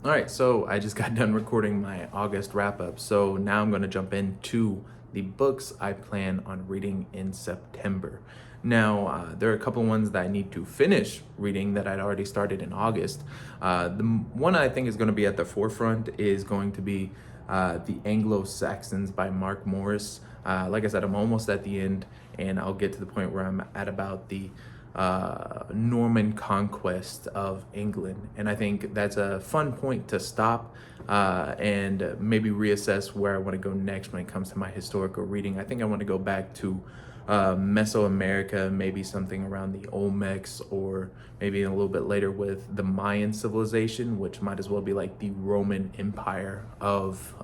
All right, so I just got done recording my August wrap up. So now I'm going to jump into the books I plan on reading in September. Now, there are a couple ones that I need to finish reading that I'd already started in August. One I think is going to be at the forefront is going to be The Anglo-Saxons by Mark Morris. Like I said, I'm almost at the end, and I'll get to the point where I'm at about the Norman conquest of England. And I think that's a fun point to stop and maybe reassess where I want to go next when it comes to my historical reading. I think I want to go back to Mesoamerica, maybe something around the Olmecs, or maybe a little bit later with the Mayan civilization, which might as well be like the Roman Empire of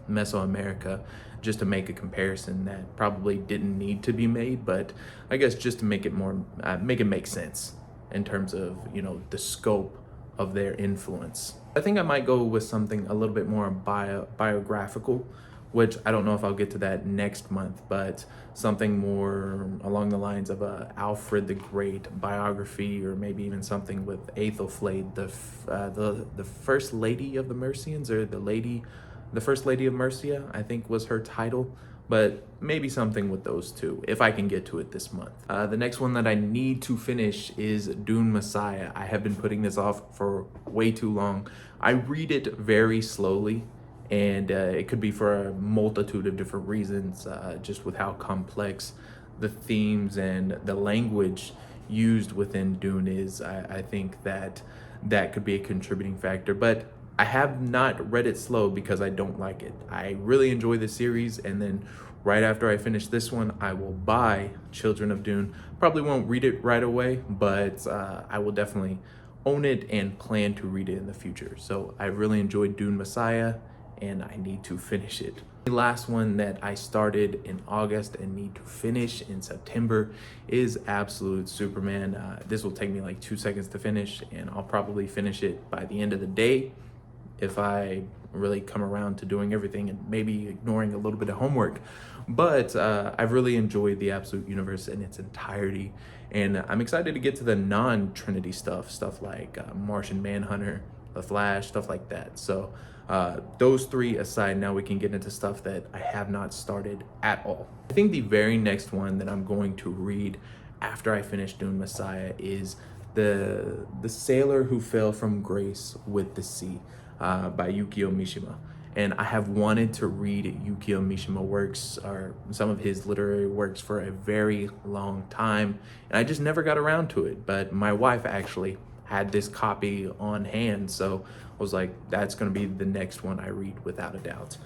Mesoamerica, just to make a comparison that probably didn't need to be made, but I guess just to make it more make it make sense in terms of, you know, the scope of their influence. I think I might go with something a little bit more biographical, which I don't know if I'll get to that next month, but something more along the lines of a Alfred the Great biography, or maybe even something with Aethelflaed, the first lady of the Mercians, or the first lady of Mercia, I think was her title. But maybe something with those two, if I can get to it this month. The next one that I need to finish is Dune Messiah. I have been putting this off for way too long. I read it very slowly, and it could be for a multitude of different reasons, just with how complex the themes and the language used within Dune is. I think that could be a contributing factor, but I have not read it slow because I don't like it. I really enjoy the series, and then right after I finish this one, I will buy Children of Dune. Probably won't read it right away, but I will definitely own it and plan to read it in the future. So I really enjoyed Dune Messiah, and I need to finish it. The last one that I started in August and need to finish in September is Absolute Superman. This will take me like 2 seconds to finish, and I'll probably finish it by the end of the day if I really come around to doing everything and maybe ignoring a little bit of homework. But I've really enjoyed the Absolute Universe in its entirety, and I'm excited to get to the non-Trinity stuff like Martian Manhunter, The Flash, stuff like that. So those three aside, now we can get into stuff that I have not started at all. I think the very next one that I'm going to read after I finish Dune Messiah is the Sailor Who Fell from Grace with the Sea by Yukio Mishima. And I have wanted to read Yukio Mishima works, or some of his literary works, for a very long time, and I just never got around to it. But my wife actually had this copy on hand, so I was like, that's going to be the next one I read without a doubt.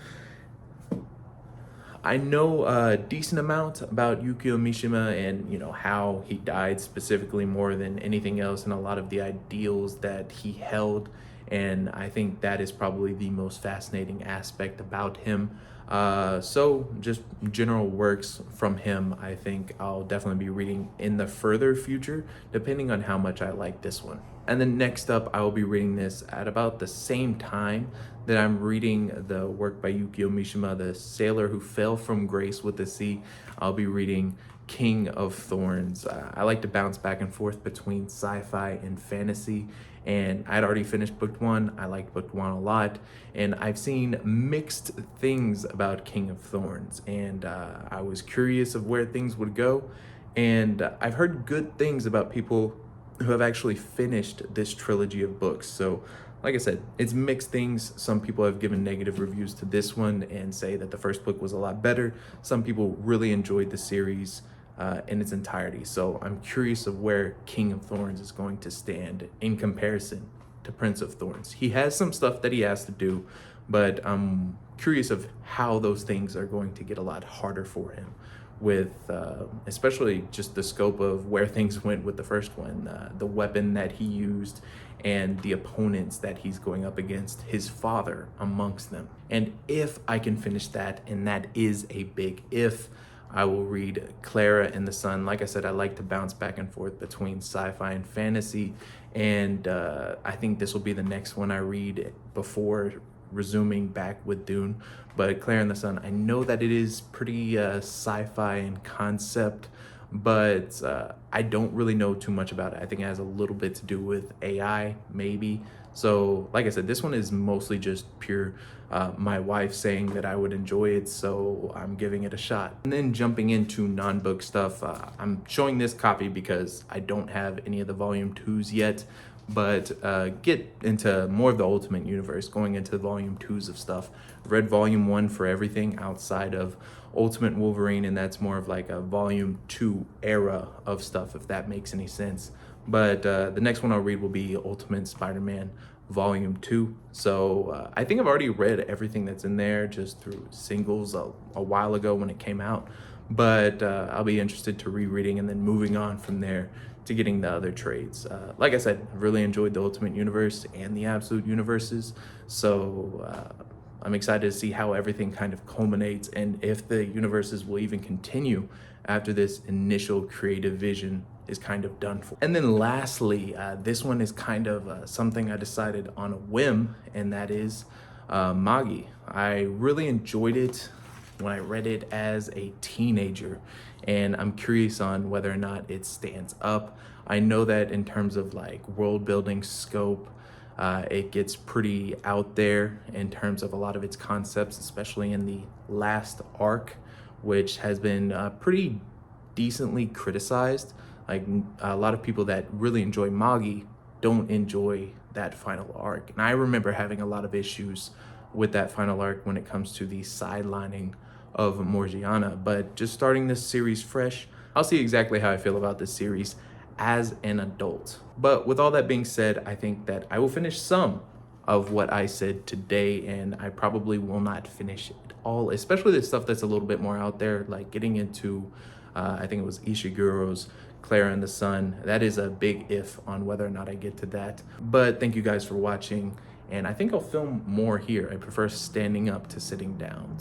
I know a decent amount about Yukio Mishima, and, you know, how he died specifically more than anything else, and a lot of the ideals that he held. And I think that is probably the most fascinating aspect about him. So just general works from him, I think I'll definitely be reading in the further future, depending on how much I like this one. And then next up, I will be reading this at about the same time that I'm reading the work by Yukio Mishima, The Sailor Who Fell from Grace with the Sea. I'll be reading King of Thorns. I like to bounce back and forth between sci-fi and fantasy, and I'd already finished book one. I liked book one a lot, and I've seen mixed things about King of Thorns, and I was curious of where things would go, and I've heard good things about people who have actually finished this trilogy of books. So like I said, it's mixed things. Some people have given negative reviews to this one and say that the first book was a lot better. Some people really enjoyed the series in its entirety. So I'm curious of where King of Thorns is going to stand in comparison to Prince of Thorns. He has some stuff that he has to do, but I'm curious of how those things are going to get a lot harder for him, with especially just the scope of where things went with the first one, the weapon that he used, and the opponents that he's going up against, his father amongst them. And if I can finish that, and that is a big if, I will read Clara and the Sun. Like I said, I like to bounce back and forth between sci-fi and fantasy, and I think this will be the next one I read before resuming back with Dune. But Clara and the Sun, I know that it is pretty sci-fi in concept, but I don't really know too much about it. I think it has a little bit to do with AI, maybe. So like I said, this one is mostly just pure my wife saying that I would enjoy it, so I'm giving it a shot. And then jumping into non-book stuff, I'm showing this copy because I don't have any of the volume 2s yet, but get into more of the Ultimate Universe, going into volume 2s of stuff. Read volume 1 for everything outside of Ultimate Wolverine, and that's more of like a volume 2 era of stuff, if that makes any sense. But the next one I'll read will be Ultimate Spider-Man Volume 2. So I think I've already read everything that's in there just through singles a while ago when it came out. But I'll be interested to rereading and then moving on from there to getting the other trades. Like I said, I really enjoyed the Ultimate Universe and the Absolute Universes. So I'm excited to see how everything kind of culminates and if the universes will even continue after this initial creative vision is kind of done for. And then lastly, this one is kind of something I decided on a whim, and that is Magi. I really enjoyed it when I read it as a teenager, and I'm curious on whether or not it stands up. I know that in terms of like world building scope, it gets pretty out there in terms of a lot of its concepts, especially in the last arc, which has been pretty decently criticized. Like a lot of people that really enjoy Magi don't enjoy that final arc. And I remember having a lot of issues with that final arc when it comes to the sidelining of Morgiana. But just starting this series fresh, I'll see exactly how I feel about this series as an adult. But with all that being said, I think that I will finish some of what I said today, and I probably will not finish it all, especially the stuff that's a little bit more out there, like getting into, I think it was Ishiguro's Clara and the Sun. That is a big if on whether or not I get to that. But thank you guys for watching, and I think I'll film more here. I prefer standing up to sitting down.